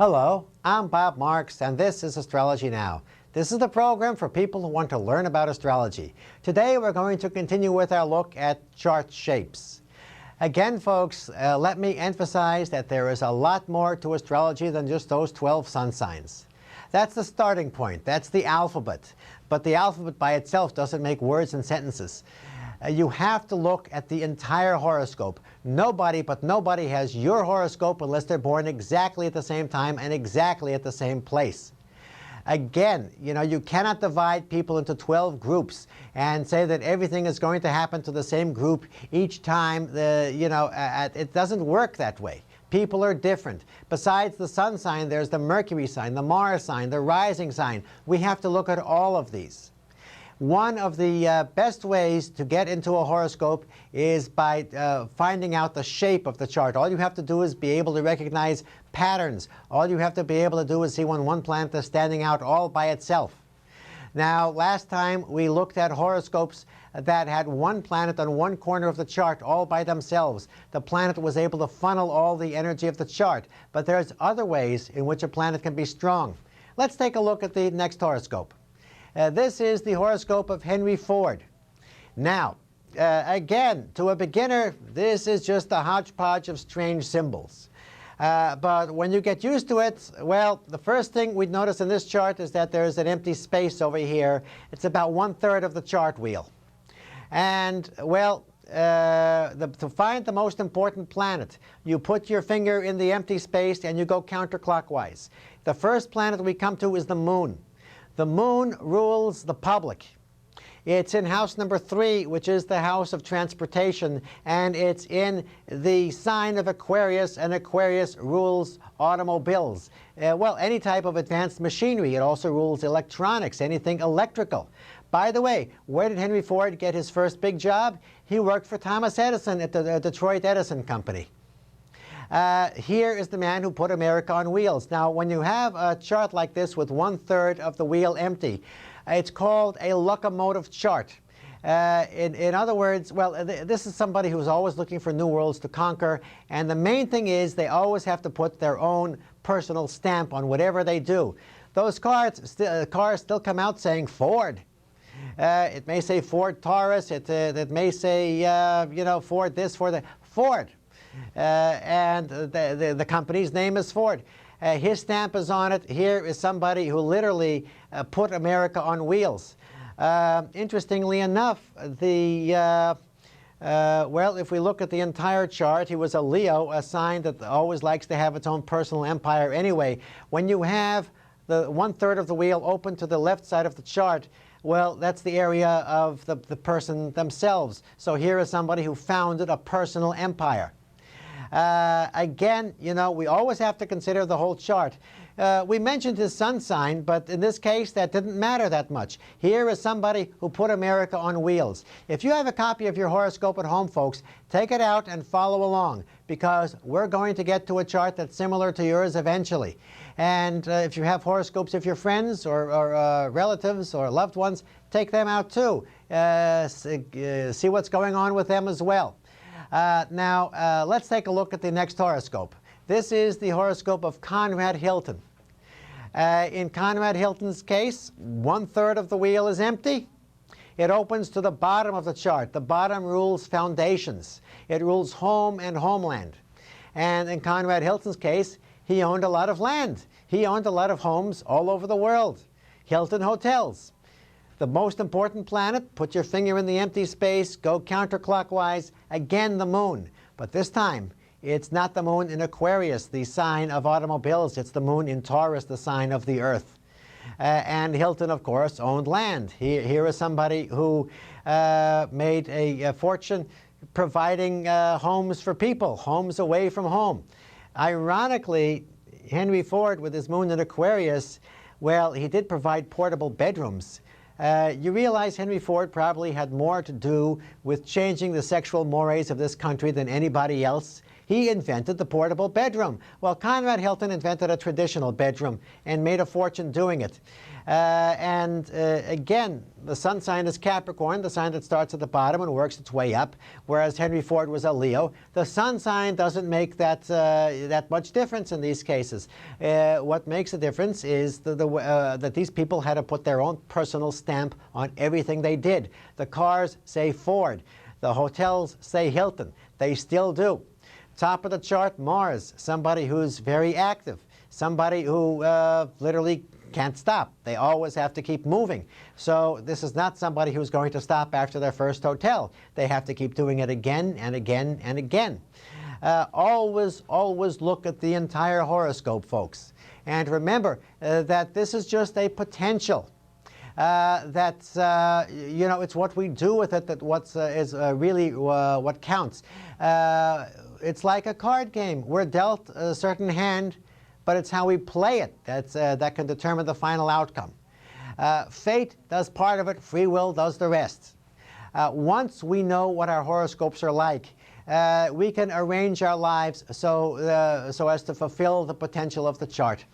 Hello, I'm Bob Marks, and this is Astrology Now. This is the program for people who want to learn about astrology. Today we're going to continue with our look at chart shapes. Again, folks, let me emphasize that there is a lot more to astrology than just those 12 sun signs. That's the starting point. That's the alphabet. But the alphabet by itself doesn't make words and sentences. You have to look at the entire horoscope. Nobody has your horoscope unless they're born exactly at the same time and exactly at the same place. Again, you cannot divide people into 12 groups and say that everything is going to happen to the same group each time. It doesn't work that way. People are different. Besides the sun sign, there's the Mercury sign, the Mars sign, the rising sign. We have to look at all of these. One of the best ways to get into a horoscope is by finding out the shape of the chart. All you have to do is be able to recognize patterns. All you have to be able to do is see when one planet is standing out all by itself. Now, last time we looked at horoscopes that had one planet on one corner of the chart all by themselves. The planet was able to funnel all the energy of the chart. But there's other ways in which a planet can be strong. Let's take a look at the next horoscope. This is the horoscope of Henry Ford. Now, again, to a beginner, this is just a hodgepodge of strange symbols. But when you get used to it, well, the first thing we'd notice in this chart is that there's an empty space over here. It's about 1/3 of the chart wheel. And, well, to find the most important planet, you put your finger in the empty space and you go counterclockwise. The first planet we come to is the Moon. The Moon rules the public. It's in house number 3, which is the house of transportation, and it's in the sign of Aquarius, and Aquarius rules automobiles. Well, any type of advanced machinery. It also rules electronics, anything electrical. By the way, where did Henry Ford get his first big job? He worked for Thomas Edison at the Detroit Edison Company. Here is the man who put America on wheels. Now, when you have a chart like this with 1/3 of the wheel empty, it's called a locomotive chart. In other words, well, this is somebody who's always looking for new worlds to conquer, and the main thing is they always have to put their own personal stamp on whatever they do. Those cars still come out saying Ford. It may say Ford Taurus. It may say, Ford this, Ford that. Ford. And the company's name is Ford. His stamp is on it. Here is somebody who literally put America on wheels. Interestingly enough, well, if we look at the entire chart, he was a Leo, a sign that always likes to have its own personal empire anyway. When you have the 1/3 of the wheel open to the left side of the chart, well, that's the area of the person themselves. So here is somebody who founded a personal empire. Again, we always have to consider the whole chart. We mentioned his sun sign, but in this case, that didn't matter that much. Here is somebody who put America on wheels. If you have a copy of your horoscope at home, folks, take it out and follow along, because we're going to get to a chart that's similar to yours eventually. And if you have horoscopes of your friends or relatives or loved ones, take them out too. See what's going on with them as well. Now, let's take a look at the next horoscope. This is the horoscope of Conrad Hilton. In Conrad Hilton's case, 1/3 of the wheel is empty. It opens to the bottom of the chart. The bottom rules foundations. It rules home and homeland. And in Conrad Hilton's case, he owned a lot of land. He owned a lot of homes all over the world. Hilton Hotels. The most important planet, put your finger in the empty space, go counterclockwise, again the Moon. But this time, it's not the Moon in Aquarius, the sign of automobiles. It's the Moon in Taurus, the sign of the Earth. And Hilton, of course, owned land. Here is somebody who made a fortune providing homes for people, homes away from home. Ironically, Henry Ford, with his Moon in Aquarius, well, he did provide portable bedrooms. You realize Henry Ford probably had more to do with changing the sexual mores of this country than anybody else. He invented the portable bedroom. Well, Conrad Hilton invented a traditional bedroom and made a fortune doing it. Again, the sun sign is Capricorn, the sign that starts at the bottom and works its way up, whereas Henry Ford was a Leo. The sun sign doesn't make that much difference in these cases. What makes a difference is that these people had to put their own personal stamp on everything they did. The cars say Ford. The hotels say Hilton. They still do. Top of the chart, Mars, somebody who's very active, somebody who literally can't stop. They always have to keep moving. So this is not somebody who's going to stop after their first hotel. They have to keep doing it again and again and again. Always look at the entire horoscope, folks. And remember that this is just a potential. It's what we do with it that is really what counts. It's like a card game. We're dealt a certain hand, but it's how we play it that can determine the final outcome. Fate does part of it, free will does the rest. Once we know what our horoscopes are like, we can arrange our lives so as to fulfill the potential of the chart.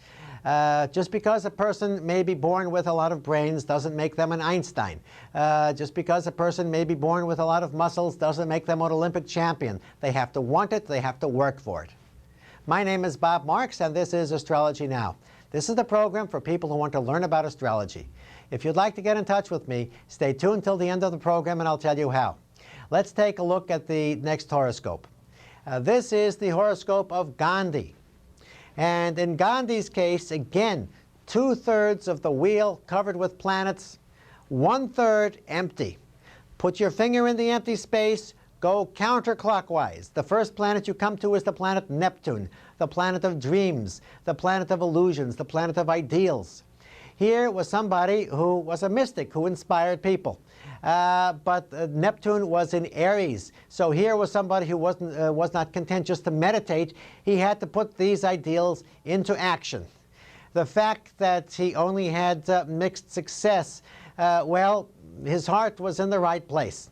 Just because a person may be born with a lot of brains doesn't make them an Einstein. Just because a person may be born with a lot of muscles doesn't make them an Olympic champion. They have to want it, they have to work for it. My name is Bob Marks, and this is Astrology Now. This is the program for people who want to learn about astrology. If you'd like to get in touch with me, stay tuned till the end of the program and I'll tell you how. Let's take a look at the next horoscope. This is the horoscope of Gandhi. And in Gandhi's case, again, 2/3 of the wheel covered with planets, 1/3 empty. Put your finger in the empty space, go counterclockwise. The first planet you come to is the planet Neptune, the planet of dreams, the planet of illusions, the planet of ideals. Here was somebody who was a mystic, who inspired people. But Neptune was in Aries. So here was somebody who was not content just to meditate. He had to put these ideals into action. The fact that he only had mixed success, well, his heart was in the right place.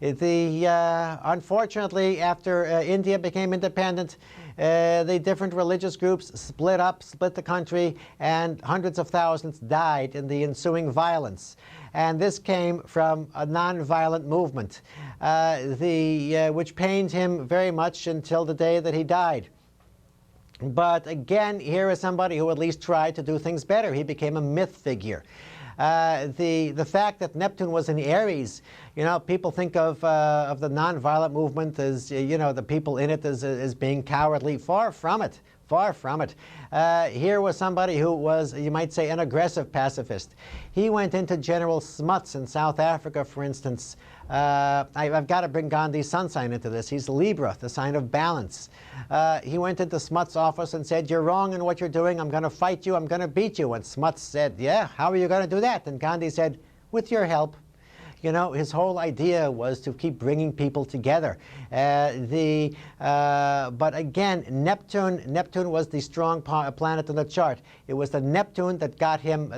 Unfortunately, after India became independent, the different religious groups split the country, and hundreds of thousands died in the ensuing violence. And this came from a non-violent movement, which pained him very much until the day that he died. But again, here is somebody who at least tried to do things better. He became a myth figure. The fact that Neptune was in Aries, people think of the nonviolent movement as, the people in it as being cowardly. Far from it. Far from it. Here was somebody who was, you might say, an aggressive pacifist. He went into General Smuts in South Africa, for instance. I've got to bring Gandhi's sun sign into this. He's Libra, the sign of balance. He went into Smuts' office and said, "You're wrong in what you're doing. I'm going to fight you. I'm going to beat you." And Smuts said, "Yeah, how are you going to do that?" And Gandhi said, "With your help." His whole idea was to keep bringing people together. But again, Neptune was the strong planet in the chart. It was the Neptune that got him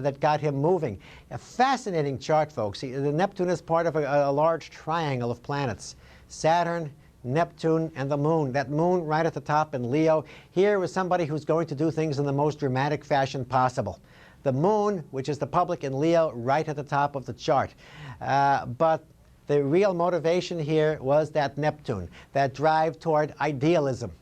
moving. A fascinating chart, folks. The Neptune is part of a large triangle of planets. Saturn, Neptune, and the moon. That moon right at the top in Leo. Here was somebody who's going to do things in the most dramatic fashion possible. The moon, which is the public in Leo, right at the top of the chart. But the real motivation here was that Neptune, that drive toward idealism.